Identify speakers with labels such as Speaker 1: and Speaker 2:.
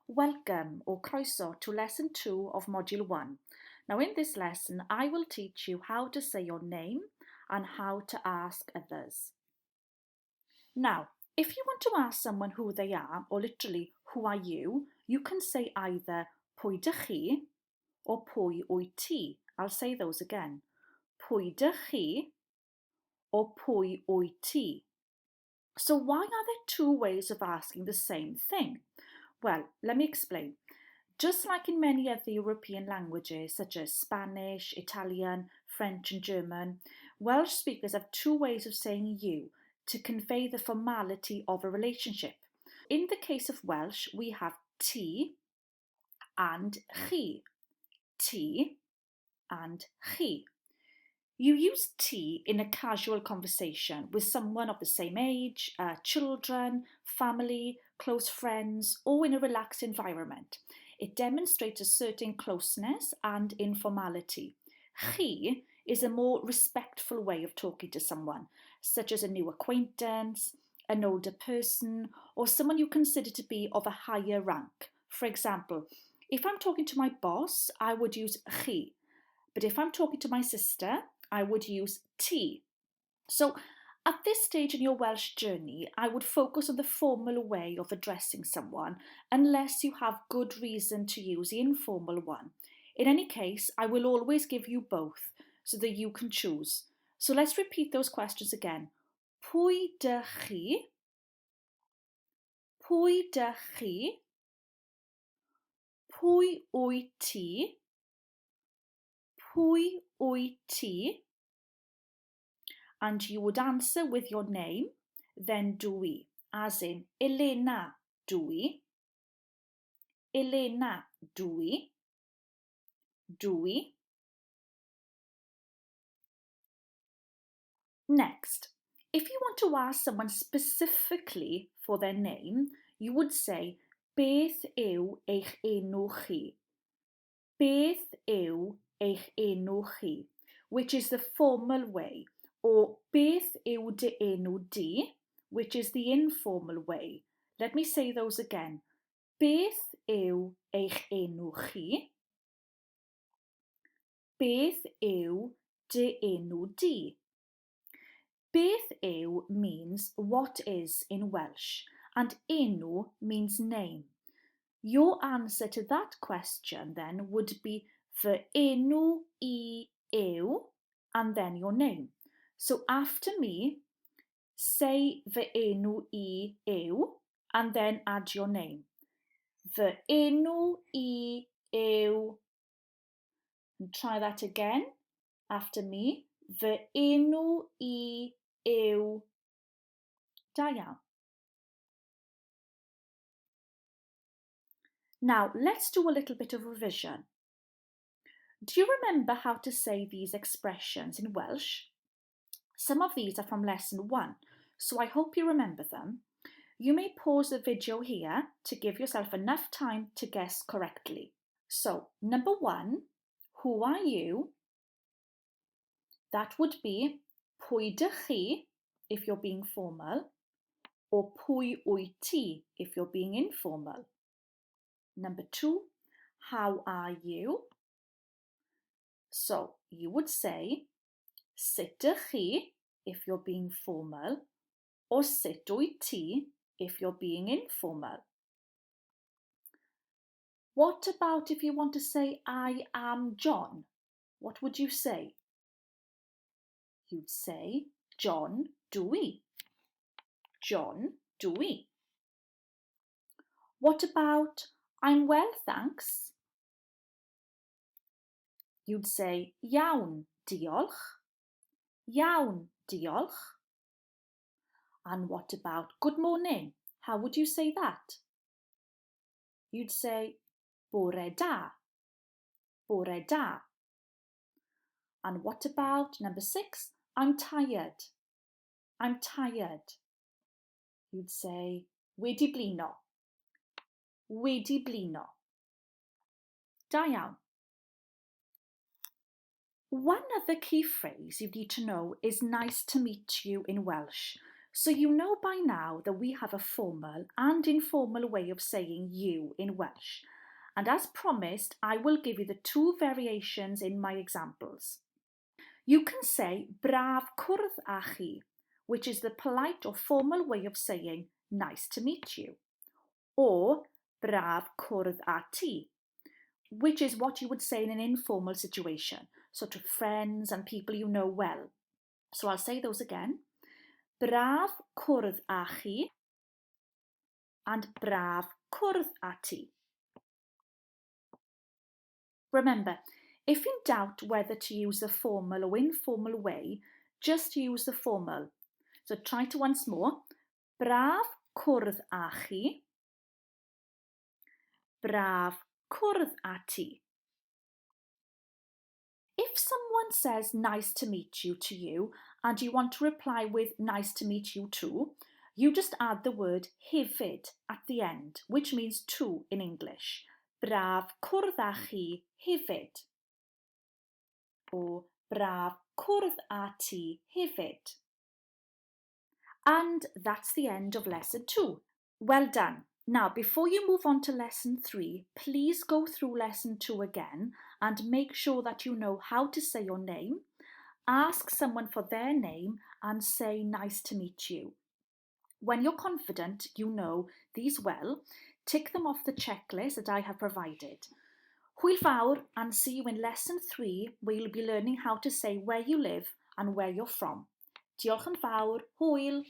Speaker 1: Welcome or croeso to lesson 2 of module 1. Now in this lesson I will teach you how to say your name and how to ask others. Now if you want to ask someone who they are or literally who are you, you can say either pwy dych chi or pwy wyt ti. I'll say those again. Pwy dych chi or pwy wyt ti. So why are there two ways of asking the same thing? Well, let me explain. Just like in many other European languages such as Spanish, Italian, French and German, Welsh speakers have two ways of saying you to convey the formality of a relationship. In the case of Welsh, we have ti and chi. Ti and chi. You use ti in a casual conversation with someone of the same age, children, family, close friends, or in a relaxed environment. It demonstrates a certain closeness and informality. Chi is a more respectful way of talking to someone, such as a new acquaintance, an older person, or someone you consider to be of a higher rank. For example, if I'm talking to my boss, I would use chi. But if I'm talking to my sister, I would use ti. So at this stage in your Welsh journey, I would focus on the formal way of addressing someone unless you have good reason to use the informal one. In any case, I will always give you both so that you can choose. So let's repeat those questions again. Pwy dych chi? Pwy dych chi? Pwy wyt ti? Pwy wyt ti? And you would answer with your name, then dwi, as in Elena dwi, Elena dwi, dwi. Next, if you want to ask someone specifically for their name, you would say beth yw eich enw chi? Beth yw eich enw chi? Which is the formal way, or beth yw dy enw di, which is the informal way. Let me say those again. Beth yw eich enw chi? Beth yw dy enw di? Beth yw means what is in Welsh, and enw means name. Your answer to that question then would be fy enw I yw, and then your name. So after me, say fy enw I yw, and then add your name. Fy enw I yw. And try that again after me. Fy enw I yw. Da iawn. Now, let's do a little bit of revision. Do you remember how to say these expressions in Welsh? Some of these are from lesson 1, so I hope you remember them. You may pause the video here to give yourself enough time to guess correctly. So, number 1, who are you? That would be pwy dych chi if you're being formal, or pwy wyt ti if you're being informal. Number 2, how are you? So you would say sut ydych chi if you're being formal, or sut wyt ti if you're being informal. What about if you want to say I am John? What would you say? You'd say John dwi. John dwi. What about I'm well, thanks? You'd say iawn, diolch. Iawn, diolch. And what about good morning? How would you say that? You'd say bore da. Bore da. And what about number 6? I'm tired. I'm tired. You'd say wedi blino. Wedi blino. Da iawn. One other key phrase you need to know is nice to meet you in Welsh. So you know by now that we have a formal and informal way of saying you in Welsh. And as promised, I will give you the two variations in my examples. You can say braf cwrdd â chi, which is the polite or formal way of saying nice to meet you, or braf cwrdd â ti, which is what you would say in an informal situation, so to friends and people you know well. So I'll say those again. Braf cwrdd â chi and braf cwrdd â ti. Remember, if in doubt whether to use the formal or informal way, just use the formal. So try to once more. Braf cwrdd â chi. Braf cwrdd â ti. If someone says nice to meet you to you and you want to reply with nice to meet you too, you just add the word hefyd at the end, which means too in English. Braf cwrdd â chi hefyd. Or braf cwrdd â ti hefyd. And that's the end of lesson 2. Well done. Now, before you move on to lesson 3, please go through lesson 2 again and make sure that you know how to say your name, ask someone for their name and say nice to meet you. When you're confident you know these well, tick them off the checklist that I have provided. Hwyl fawr and see you in lesson 3 where you'll be learning how to say where you live and where you're from. Diolch yn fawr, hwyl!